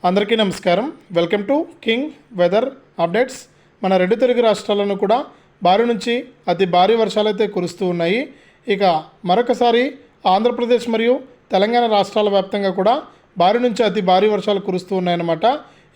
అందరికీ నమస్కారం. Welcome to King Weather updates. మన రెండు తెలుగు రాష్ట్రాలను కూడా భారీ నుంచి అతి భారీ వర్షాలైతే కురుస్తూ ఉన్నాయి. ఇక మరొకసారి ఆంధ్రప్రదేశ్ మరియు తెలంగాణ రాష్ట్రాల వ్యాప్తంగా కూడా భారీ నుంచి అతి భారీ వర్షాలు కురుస్తూ ఉన్నాయన్నమాట.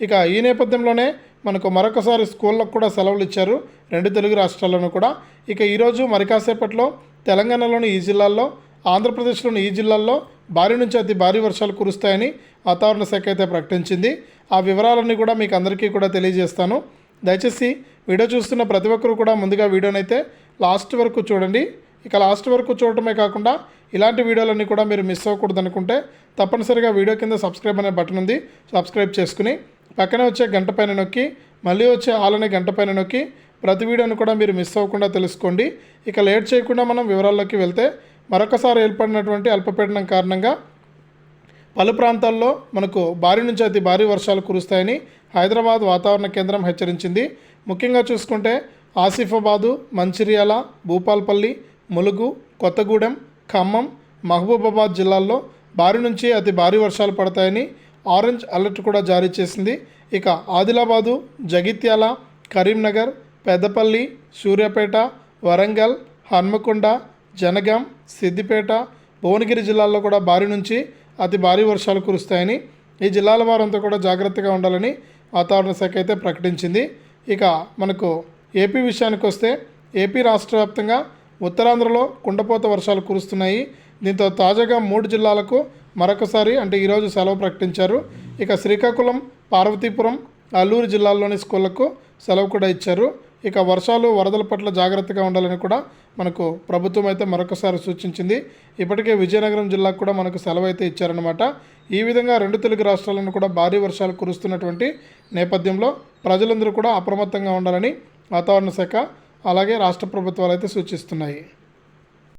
ఇక ఈ నేపథ్యంలోనే మనకు మరొకసారి స్కూళ్ళకు కూడా సెలవులు ఇచ్చారు రెండు తెలుగు రాష్ట్రాలను కూడా. ఇక ఈరోజు మరి కాసేపట్లో తెలంగాణలోని ఈ జిల్లాల్లో, ఆంధ్రప్రదేశ్లోని ఈ జిల్లాల్లో భారీ నుంచి అతి భారీ వర్షాలు కురుస్తాయని వాతావరణ శాఖ అయితే ప్రకటించింది. ఆ వివరాలన్నీ కూడా మీకు అందరికీ కూడా తెలియజేస్తాను. దయచేసి వీడియో చూస్తున్న ప్రతి ఒక్కరు కూడా ముందుగా వీడియోనైతే లాస్ట్ వరకు చూడండి. ఇక లాస్ట్ వరకు చూడటమే కాకుండా ఇలాంటి వీడియోలన్నీ కూడా మీరు మిస్ అవ్వకూడదు అనుకుంటే తప్పనిసరిగా వీడియో కింద సబ్స్క్రైబ్ అనే బటన్ ఉంది, సబ్స్క్రైబ్ చేసుకుని పక్కనే వచ్చే గంట పైన నొక్కి మళ్ళీ వచ్చే ఆల్ అనే గంట పైన నొక్కి ప్రతి వీడియోను కూడా మీరు మిస్ అవ్వకుండా తెలుసుకోండి. ఇక లేట్ చేయకుండా మనం వివరాల్లోకి వెళ్తే, మరొకసారి ఏర్పడినటువంటి అల్పపీడనం కారణంగా పలు ప్రాంతాల్లో మనకు భారీ నుంచి అతి భారీ వర్షాలు కురుస్తాయని హైదరాబాద్ వాతావరణ కేంద్రం హెచ్చరించింది. ముఖ్యంగా చూసుకుంటే ఆసిఫాబాదు, మంచిర్యాల, భూపాల్పల్లి, ములుగు, కొత్తగూడెం, ఖమ్మం, మహబూబాబాద్ జిల్లాల్లో భారీ నుంచి అతి భారీ వర్షాలు పడతాయని ఆరెంజ్ అలర్ట్ కూడా జారీ చేసింది. ఇక ఆదిలాబాదు, జగిత్యాల, కరీంనగర్, పెద్దపల్లి, సూర్యాపేట, వరంగల్, హన్మకొండ, జనగాం, సిద్దిపేట, భువనగిరి జిల్లాల్లో కూడా భారీ నుంచి అతి భారీ వర్షాలు కురుస్తాయని, ఈ జిల్లాల వారంతా కూడా జాగ్రత్తగా ఉండాలని వాతావరణ శాఖ అయితే ప్రకటించింది. ఇక మనకు ఏపీ విషయానికి వస్తే, ఏపీ రాష్ట్ర వ్యాప్తంగా ఉత్తరాంధ్రలో కుండపోత వర్షాలు కురుస్తున్నాయి. దీంతో తాజాగా 3 జిల్లాలకు మరొకసారి అంటే ఈరోజు సెలవు ప్రకటించారు. ఇక శ్రీకాకుళం, పార్వతీపురం, అల్లూరు జిల్లాల్లోని స్కూళ్లకు సెలవు కూడా ఇచ్చారు. ఇక వర్షాలు, వరదల పట్ల జాగ్రత్తగా ఉండాలని కూడా మనకు ప్రభుత్వం అయితే మరొకసారి సూచించింది. ఇప్పటికే విజయనగరం జిల్లాకు కూడా మనకు సెలవు అయితే ఇచ్చారనమాట. ఈ విధంగా రెండు తెలుగు రాష్ట్రాలను కూడా భారీ వర్షాలు కురుస్తున్నటువంటి నేపథ్యంలో ప్రజలందరూ కూడా అప్రమత్తంగా ఉండాలని వాతావరణ శాఖ అలాగే రాష్ట్ర ప్రభుత్వాలు అయితే సూచిస్తున్నాయి.